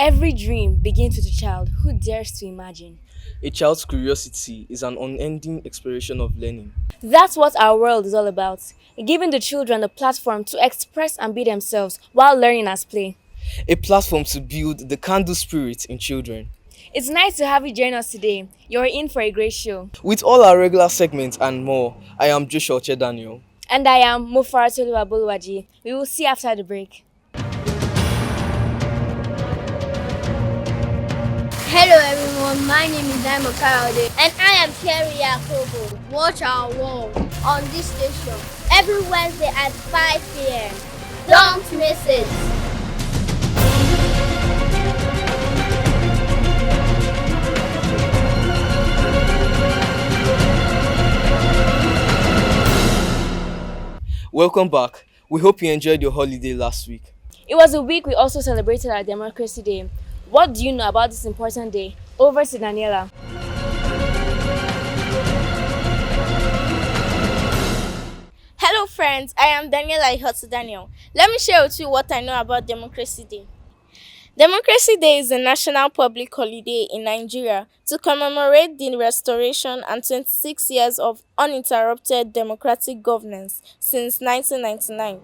Every dream begins with a child who dares to imagine. A child's curiosity is an unending exploration of learning. That's what our world is all about, giving the children a platform to express and be themselves while learning as play. A platform to build the candle spirit in children. It's nice to have you join us today. You're in for a great show. With all our regular segments and more, I am Joshua Daniel. And I am Mufaratolu Aboluwaji. We will see after the break. Hello everyone, my name is Daimo Kayode and I am Kerry Yakobo. Watch our world on this station every Wednesday at 5 p.m. Don't miss it. Welcome back. We hope you enjoyed your holiday last week. It was a week we also celebrated our Democracy Day. What do you know about this important day? Over to Daniela. Hello friends, I am Daniela Daniel. Let me share with you what I know about Democracy Day. Democracy Day is a national public holiday in Nigeria to commemorate the restoration and 26 years of uninterrupted democratic governance since 1999.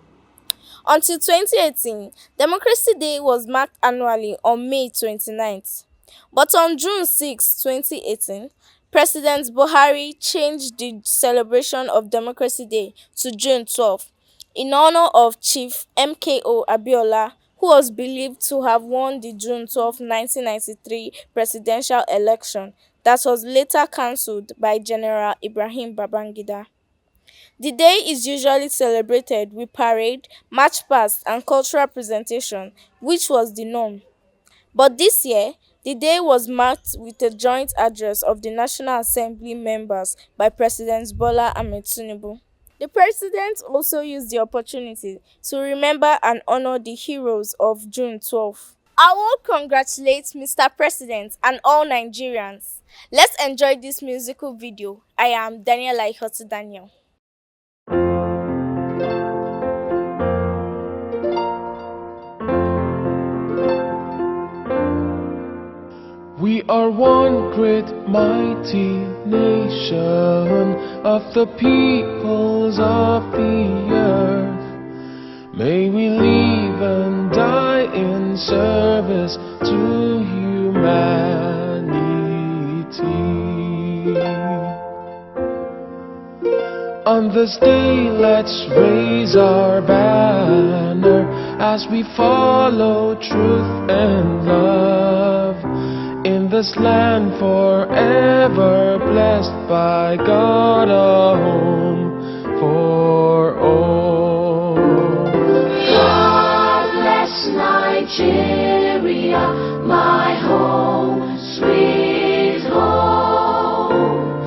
Until 2018, Democracy Day was marked annually on May 29th. But on June 6, 2018, President Buhari changed the celebration of Democracy Day to June 12 in honor of Chief MKO Abiola, who was believed to have won the June 12, 1993 presidential election that was later cancelled by General Ibrahim Babangida. The day is usually celebrated with parade, march past and cultural presentation, which was the norm. But this year, the day was marked with a joint address of the National Assembly members by President Bola Ahmed Tinubu. The president also used the opportunity to remember and honor the heroes of June 12. I will congratulate Mr. President and all Nigerians. Let's enjoy this musical video. I am Daniela Daniel. We are one great mighty nation of the peoples of the earth. May we live and die in service to humanity. On this day, let's raise our banner as we follow truth and love. In this land forever blessed by God, a home for all. God bless Nigeria, my home, sweet home.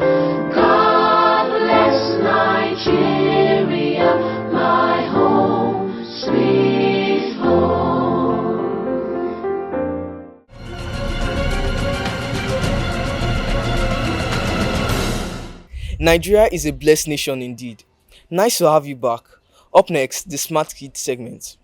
God bless Nigeria, my home, sweet home. Nigeria is a blessed nation indeed. Nice to have you back. Up next, the Smart Kids segment.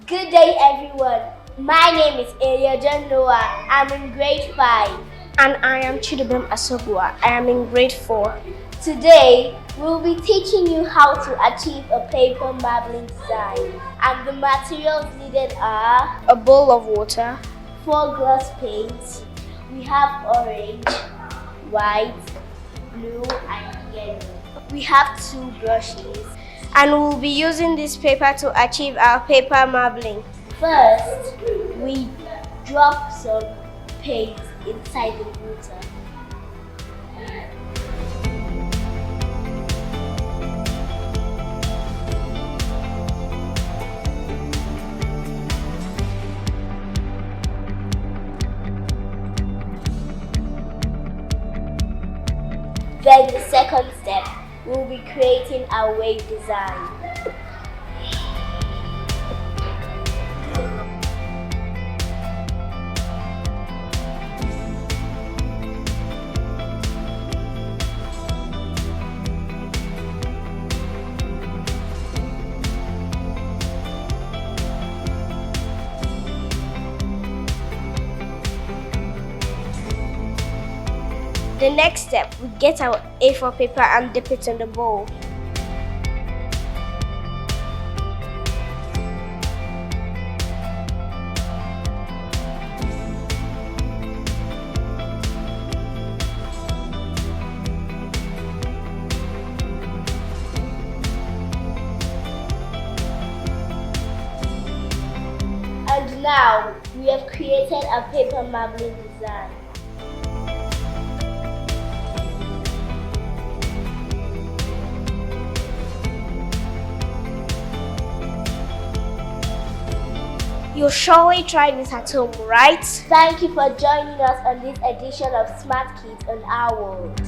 Good day everyone. My name is Eliaja Noah. I'm in grade 5. And I am Chidubem Asobua. I am in grade 4. Today, we'll be teaching you how to achieve a paper marbling design. And the materials needed are a bowl of water, 4 glass paints. We have orange, white, blue and yellow. We have 2 brushes. And we'll be using this paper to achieve our paper marbling. First, we drop some paint inside the water. Then the second step, we'll be creating our wave design. The next step, we get our A4 paper and dip it in the bowl. And now, we have created a paper marbling design. You'll surely try this at home, right? Thank you for joining us on this edition of Smart Kids in Our World.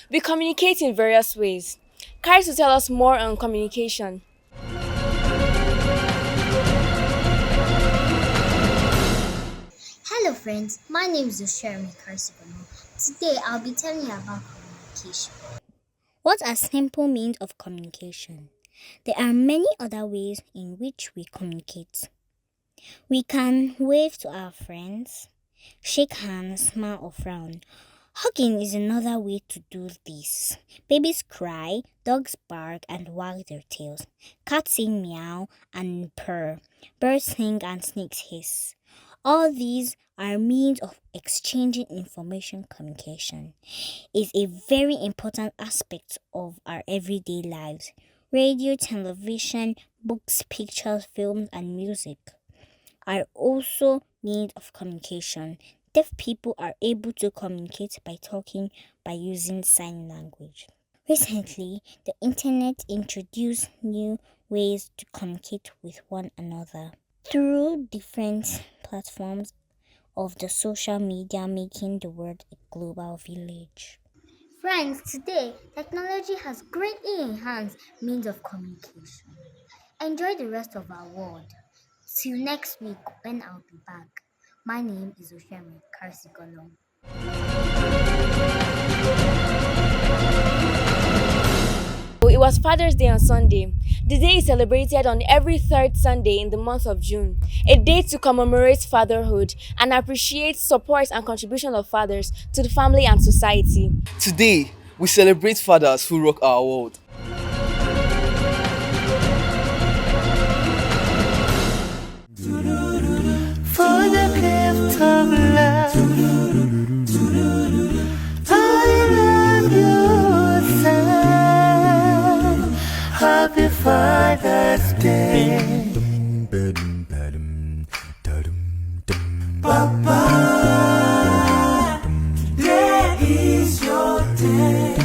We communicate in various ways. Kais will tell us more on communication. Hello friends, my name is Oshirami Karsibono. Today I'll be telling you about communication. What are simple means of communication? There are many other ways in which we communicate. We can wave to our friends, shake hands, smile or frown. Hugging is another way to do this. Babies cry, dogs bark and wag their tails. Cats sing meow and purr. Birds sing and snakes hiss. All these are means of exchanging information. Communication is a very important aspect of our everyday lives. Radio, television, books, pictures, films and music are also means of communication. Deaf people are able to communicate by talking by using sign language. Recently, the internet introduced new ways to communicate with one another through different platforms of the social media, making the world a global village. Friends, today technology has greatly enhanced means of communication. Enjoy the rest of our world. Till next week when I'll be back. My name is Oshemi Karsigolong. It was Father's Day on Sunday. The day is celebrated on every third Sunday in the month of June, a day to commemorate fatherhood and appreciate support and contribution of fathers to the family and society. Today, we celebrate fathers who rock our world. For the gift of love, I love you, son. Happy Father's Day, Papa. There is your day.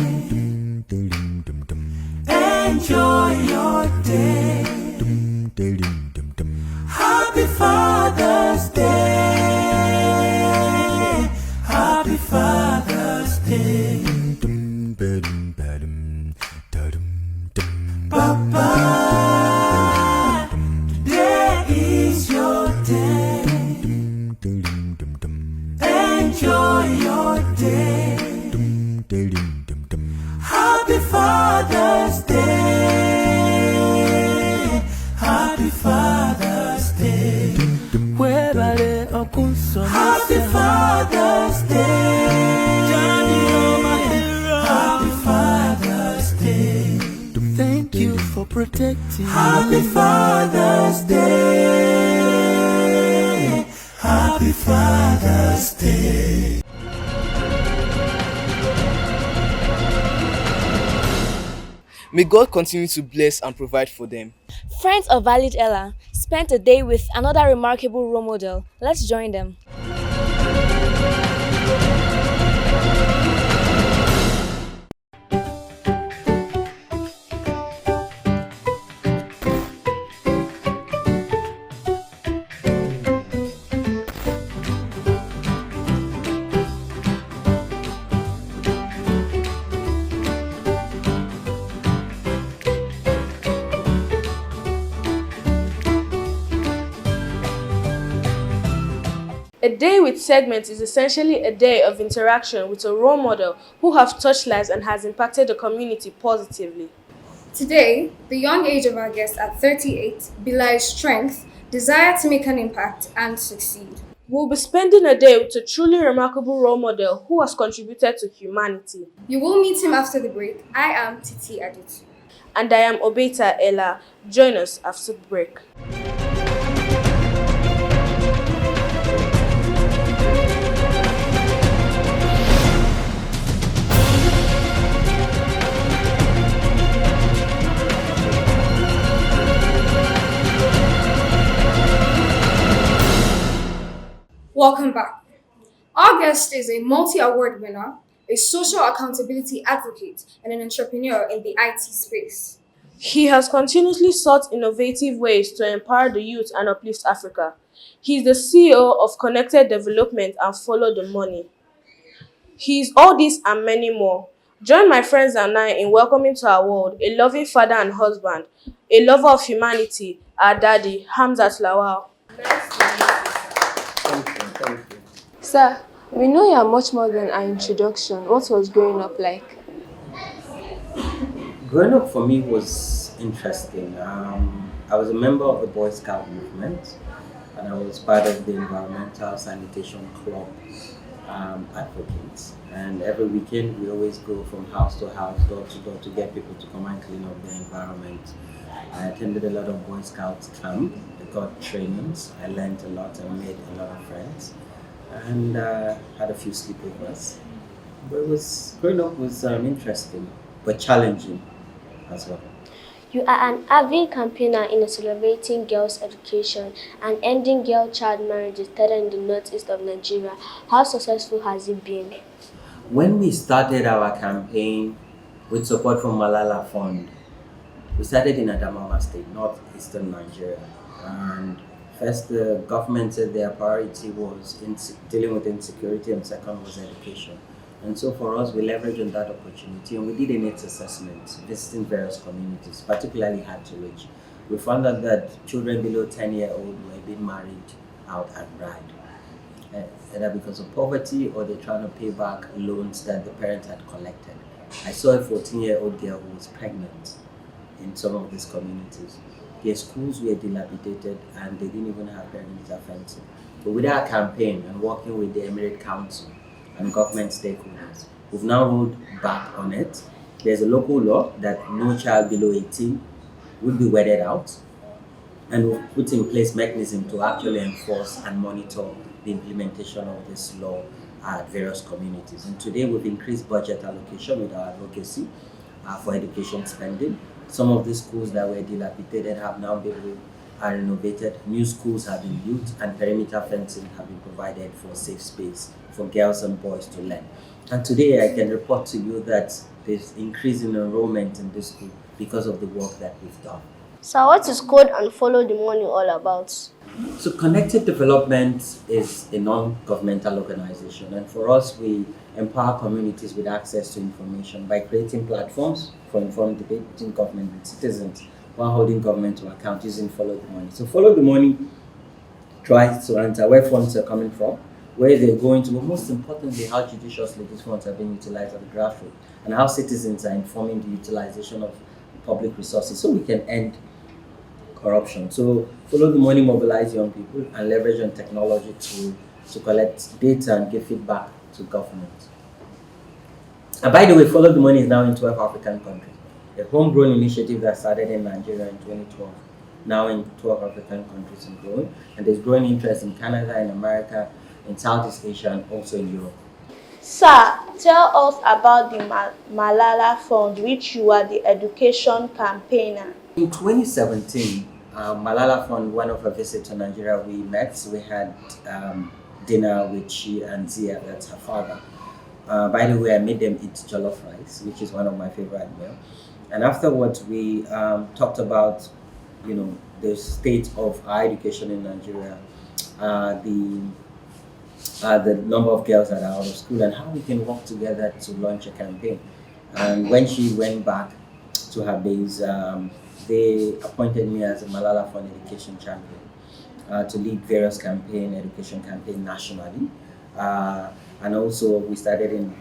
Enjoy your day. Happy Father's Day. Happy Father's Day. Papa, there is your day. Enjoy your day. Happy Father's Day. Happy Father's Day. Happy Father's Day. Johnny, you're my hero. Happy Father's Day. Thank you for for protecting. Happy Father's Day. Happy Father's Day. May God continue to bless and provide for them. Friends of Valid Ella spent a day with another remarkable role model. Let's join them. A day with segments is essentially a day of interaction with a role model who have touched lives and has impacted the community positively. Today, the young age of our guest at 38 belies strength, desire to make an impact, and succeed. We'll be spending a day with a truly remarkable role model who has contributed to humanity. You will meet him after the break. I am Titi Aditu. And I am Obeta Ella. Join us after the break. Welcome back. Our guest is a multi-award winner, a social accountability advocate, and an entrepreneur in the IT space. He has continuously sought innovative ways to empower the youth and uplift Africa. He is the CEO of Connected Development and Follow the Money. He is all this and many more. Join my friends and I in welcoming to our world a loving father and husband, a lover of humanity, our daddy, HAMZAT LAWAL. Sir, we know you are much more than our introduction. What was growing up like? Growing up for me was interesting. I was a member of the Boy Scout movement, and I was part of the Environmental Sanitation Club advocates. And every weekend we always go from house to house, door to door, to get people to come and clean up the environment. I attended a lot of Boy Scout camp. I got trainings. I learned a lot and made a lot of friends, and had a few sleepovers. But growing up was interesting but challenging as well. You are an avid campaigner in celebrating girls' education and ending girl-child marriages started in the northeast of Nigeria. How successful has it been? When we started our campaign with support from Malala Fund, we started in Adamawa State, northeastern Nigeria. And first, the government said their priority was dealing with insecurity, and second was education. And so for us, we leveraged on that opportunity and we did a needs assessment, visiting various communities, particularly hard to reach. We found out that children below 10-year-old were being married out and bride, either because of poverty or they're trying to pay back loans that the parents had collected. I saw a 14-year-old girl who was pregnant in some of these communities. Their schools were dilapidated and they didn't even have perimeter fencing. But with our campaign and working with the Emirate Council and government stakeholders, we've now rolled back on it. There's a local law that no child below 18 would be wedded out, and we've put in place mechanism to actually enforce and monitor the implementation of this law at various communities. And today we've increased budget allocation with our advocacy for education spending. Some of the schools that were dilapidated have now been renovated. New schools have been built and perimeter fencing have been provided for safe space for girls and boys to learn. And today I can report to you that there's increase in enrollment in this school because of the work that we've done. So what is Code and Follow the Money all about? So Connected Development is a non-governmental organization, and for us we empower communities with access to information by creating platforms for informed debate between government and citizens while holding government to account using Follow the Money. So Follow the Money tries to answer where funds are coming from, where they're going to, but most importantly, how judiciously these funds are being utilized at the grassroots, and how citizens are informing the utilization of public resources so we can end corruption. So Follow the Money mobilize young people and leverage on technology to collect data and give feedback to government. And by the way, Follow the Money is now in 12 African countries. a homegrown initiative that started in Nigeria in 2012, now in 12 African countries and growing. And there's growing interest in Canada, in America, in Southeast Asia, and also in Europe. Sir, tell us about the Malala Fund, which you are the education campaigner. In 2017, Malala Fund, one of her visits to Nigeria, we met. We had dinner with she and Zia, that's her father. By the way, I made them eat jollof rice, which is one of my favorite meals. And afterwards, we talked about, the state of higher education in Nigeria, the number of girls that are out of school, and how we can work together to launch a campaign. And when she went back to her base, they appointed me as a Malala Fund Education Champion to lead various education campaign nationally. And also we started in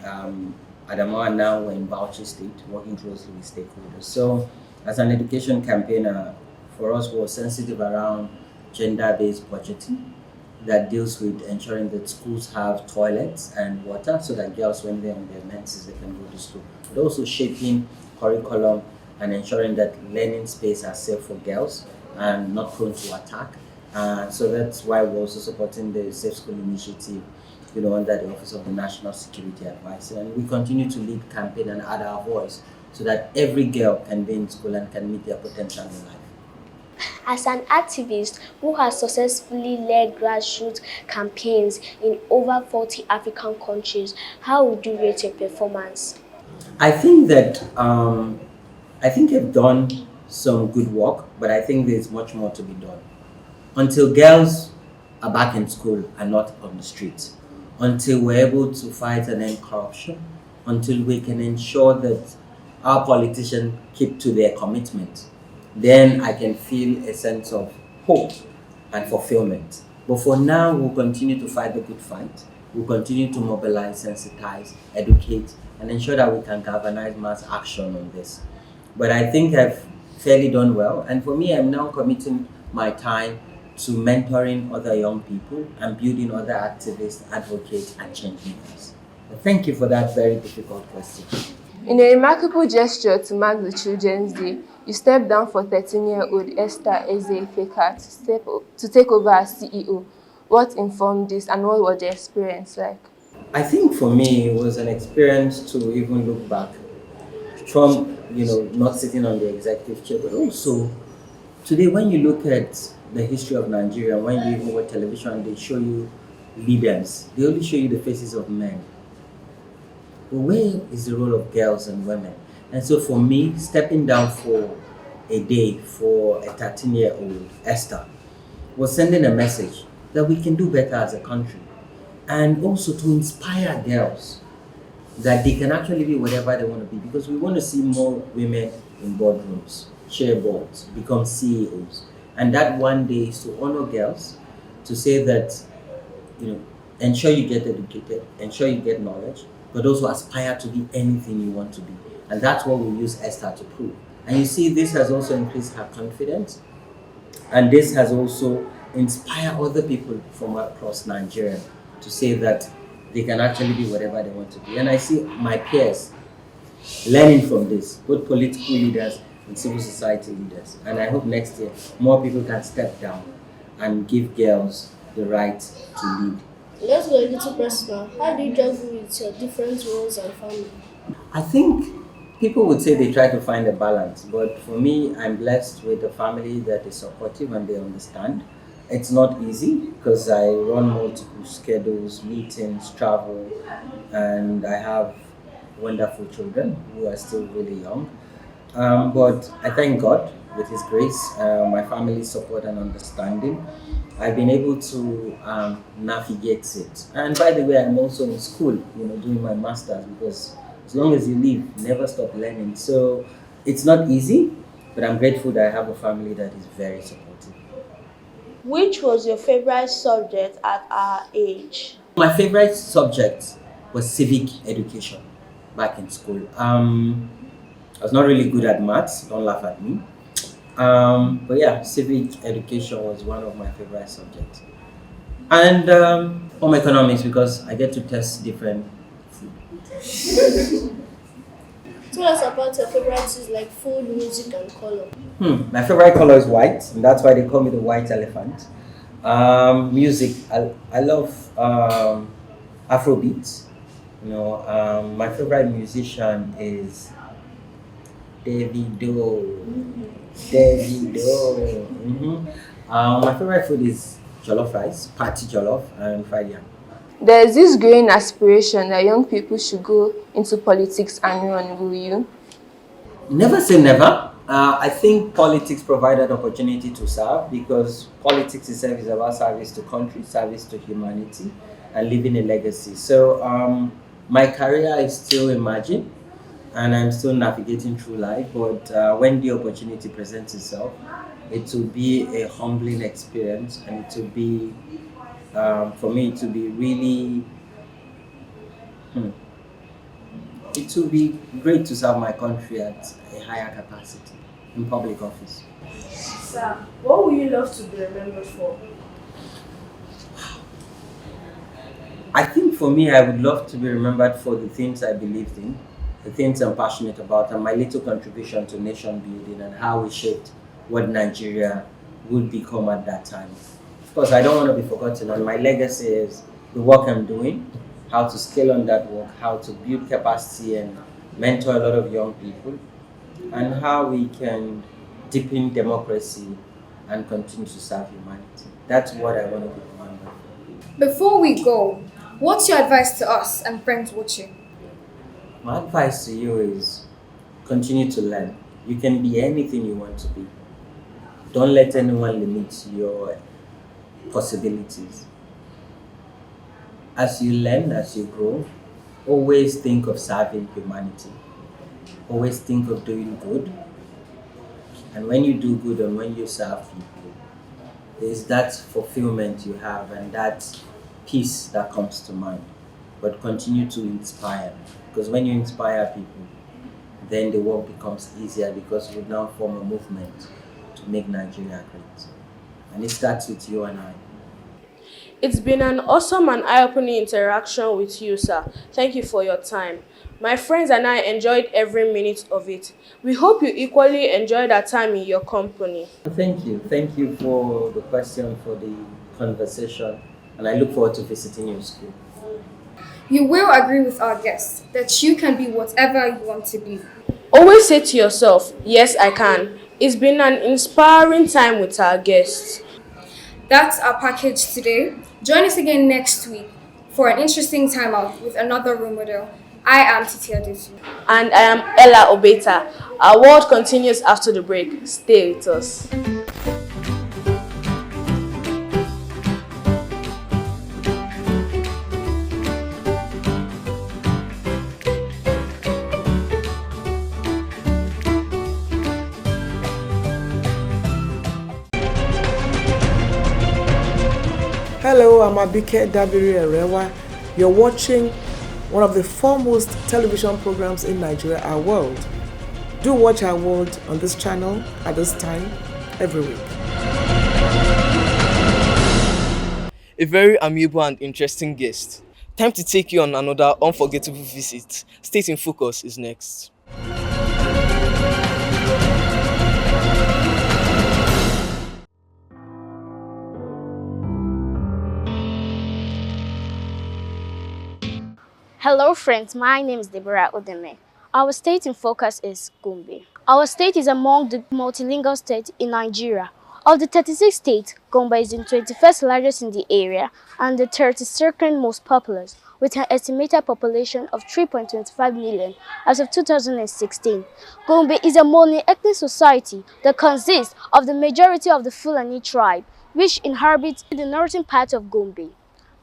Adamawa, now we're in Bauchi State, working closely with stakeholders. So as an education campaigner, for us we're sensitive around gender-based budgeting that deals with ensuring that schools have toilets and water so that girls, when they're on their menses, they can go to school. But also shaping curriculum and ensuring that learning space are safe for girls and not prone to attack. So that's why we're also supporting the Safe School Initiative, under the Office of the National Security Advisor. And we continue to lead campaign and add our voice so that every girl can be in school and can meet their potential in life. As an activist who has successfully led grassroots campaigns in over 40 African countries, how would you rate your performance? I think that I've done some good work, but I think there's much more to be done. Until girls are back in school and not on the streets, until we're able to fight and end corruption, until we can ensure that our politicians keep to their commitment, then I can feel a sense of hope and fulfillment. But for now, we'll continue to fight the good fight. We'll continue to mobilize, sensitize, educate, and ensure that we can galvanize mass action on this. But I think I've fairly done well. And for me, I'm now committing my time to mentoring other young people and building other activists, advocates, and change makers. But thank you for that very difficult question. In a remarkable gesture to mark the Children's Day, you stepped down for 13-year-old Esther Eze-Feka to take over as CEO. What informed this and what was the experience like? I think for me, it was an experience to even look back from, not sitting on the executive chair, but also today when you look at the history of Nigeria, when you even watch television, they show you leaders. They only show you the faces of men. But where is the role of girls and women? And so for me, stepping down for a day for a 13-year-old Esther was sending a message that we can do better as a country. And also to inspire girls that they can actually be whatever they want to be, because we want to see more women in boardrooms, chair boards, become CEOs. And that one day is to honor girls, to say that, ensure you get educated, ensure you get knowledge, but also aspire to be anything you want to be. And that's what we use Esther to prove. And you see, this has also increased her confidence. And this has also inspired other people from across Nigeria to say that they can actually be whatever they want to be. And I see my peers learning from this, both political leaders and civil society leaders. And I hope next year more people can step down and give girls the right to lead. Let's go a little personal. How do you juggle with your different roles and family? I think people would say they try to find a balance, but for me, I'm blessed with a family that is supportive and they understand. It's not easy because I run multiple schedules, meetings, travel, and I have wonderful children who are still really young. But I thank God with His grace, my family's support and understanding. I've been able to navigate it. And by the way, I'm also in school, doing my master's, because as long as you live, never stop learning. So it's not easy, but I'm grateful that I have a family that is very supportive. Which was your favorite subject at our age? My favorite subject was civic education back in school. I was not really good at maths, don't laugh at me. But yeah, civic education was one of my favorite subjects. And home economics, because I get to test different food. Tell us about your favorites like food, music, and color. My favorite color is white, and that's why they call me the white elephant. Music, I love Afrobeats. My favorite musician is Davido. Davido. My favorite food is jollof rice, party jollof, and fried yam. There's this growing aspiration that young people should go into politics and run, will you? Never say never. I think politics provide an opportunity to serve because politics itself is about service to country, service to humanity, and leaving a legacy. So my career is still emerging, and I'm still navigating through life. But when the opportunity presents itself, it will be a humbling experience, and it will be for me to be really. hmm, It will be great to serve my country at a higher capacity in public office. Sir, what would you love to be remembered for? I think for me, I would love to be remembered for the things I believed in, the things I'm passionate about, and my little contribution to nation building and how we shaped what Nigeria would become at that time. Of course, I don't want to be forgotten, and my legacy is the work I'm doing, how to scale on that work, how to build capacity and mentor a lot of young people, and how we can deepen democracy and continue to serve humanity. That's what I want to be remembered for. Before we go, what's your advice to us and friends watching? My advice to you is continue to learn. You can be anything you want to be. Don't let anyone limit your possibilities. As you learn, as you grow, always think of serving humanity. Always think of doing good. And when you do good and when you serve people, there's that fulfillment you have and that peace that comes to mind. But continue to inspire. Because when you inspire people, then the work becomes easier because we now form a movement to make Nigeria great. And it starts with you and I. It's been an awesome and eye-opening interaction with you, sir. Thank you for your time. My friends and I enjoyed every minute of it. We hope you equally enjoyed our time in your company. Thank you. Thank you for the question, for the conversation. And I look forward to visiting your school. You will agree with our guests that you can be whatever you want to be. Always say to yourself, yes, I can. It's been an inspiring time with our guests. That's our package today. Join us again next week for an interesting time out with another role model. I am Titi Adesu. And I am Ella Obeta. Our world continues after the break. Stay with us. Hello, I'm Abike Dabiri Erewa. You're watching one of the foremost television programs in Nigeria, Our World. Do watch Our World on this channel at this time every week. A very amiable and interesting guest. Time to take you on another unforgettable visit. State in Focus is next. Hello friends, my name is Deborah Odeme. Our state in focus is Gombe. Our state is among the multilingual states in Nigeria. Of the 36 states, Gombe is the 21st largest in the area and the 32nd most populous, with an estimated population of 3.25 million as of 2016. Gombe is a mono-ethnic society that consists of the majority of the Fulani tribe, which inhabits the northern part of Gombe.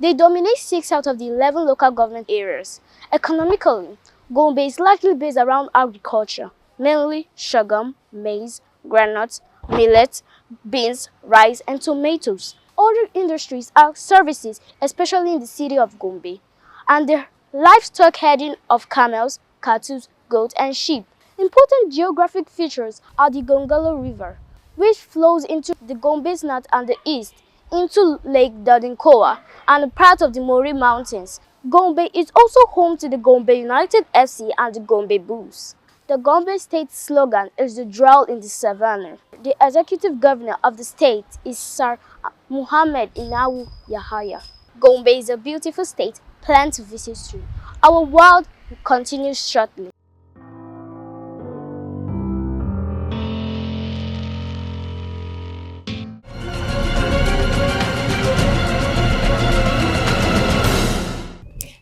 They dominate 6 out of the 11 local government areas. Economically, Gombe is largely based around agriculture, mainly sorghum, maize, groundnuts, millet, beans, rice, and tomatoes. Other industries are services, especially in the city of Gombe, and the livestock herding of camels, cattle, goats, and sheep. Important geographic features are the Gongolo River, which flows into the Gombe's north and the east, into Lake Dodinkoa and part of the Mori Mountains. Gombe is also home to the Gombe United FC and the Gombe Bulls. The Gombe state slogan is the drawl in the savannah. The executive governor of the state is Sir Muhammad Inawu Yahaya. Gombe is a beautiful state. Plan to visit soon. Our world continues shortly.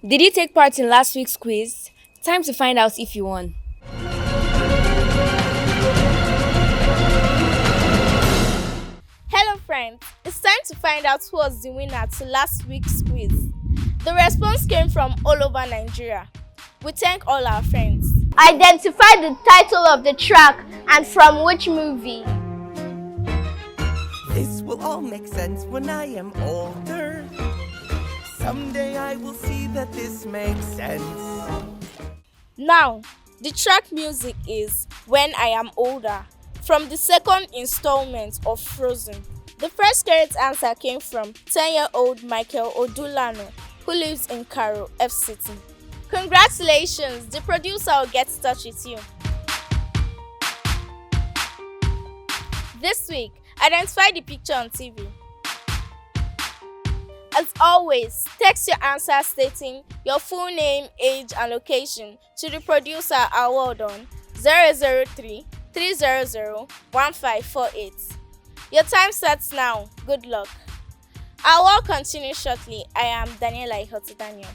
Did you take part in last week's quiz? Time to find out if you won. Hello friends, it's time to find out who was the winner to last week's quiz. The response came from all over Nigeria. We thank all our friends. Identify the title of the track and from which movie. This will all make sense when I am older. Someday I will see that this makes sense. Now, the track music is When I Am Older, from the second installment of Frozen. The first correct answer came from 10-year-old Michael Odulano, who lives in Karo, FCT. Congratulations, the producer will get in touch with you. This week, identify the picture on TV. As always, text your answer stating your full name, age, and location to the producer award on 003-300-1548. Your time starts now. Good luck. Our work continues shortly. I am Daniela Ihotudaniel.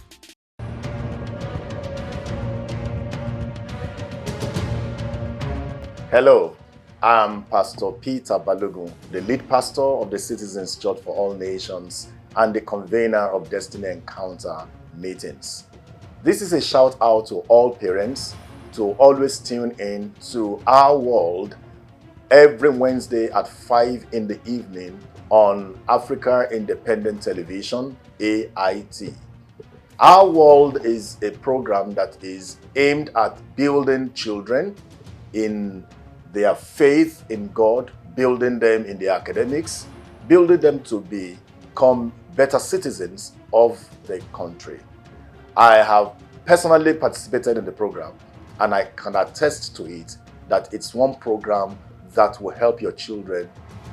Hello, I'm Pastor Peter Balogun, the lead pastor of the Citizens Church for All Nations and the convener of Destiny Encounter meetings. This is a shout out to all parents to always tune in to Our World every Wednesday at 5 in the evening on Africa Independent Television, AIT. Our World is a program that is aimed at building children in their faith in God, building them in their academics, building them to become better citizens of the country. I have personally participated in the program, and I can attest to it that it's one program that will help your children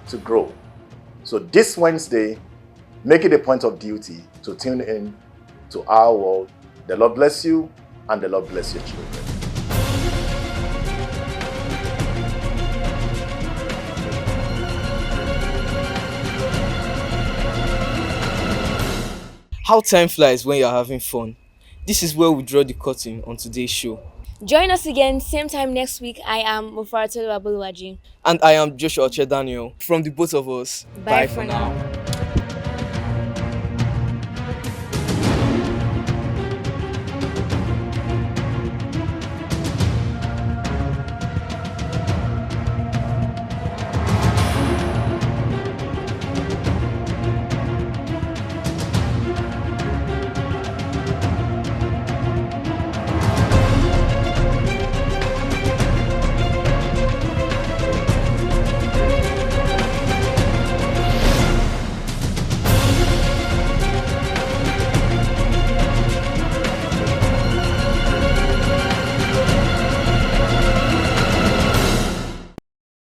to grow. So this Wednesday, make it a point of duty to tune in to Our World. The Lord bless you, and the Lord bless your children. How time flies when you're having fun. This is where we draw the curtain on today's show. Join us again, same time next week. I am Mufaratolu Abuluwaji. And I am Joshua Daniel. From the both of us, Bye for now.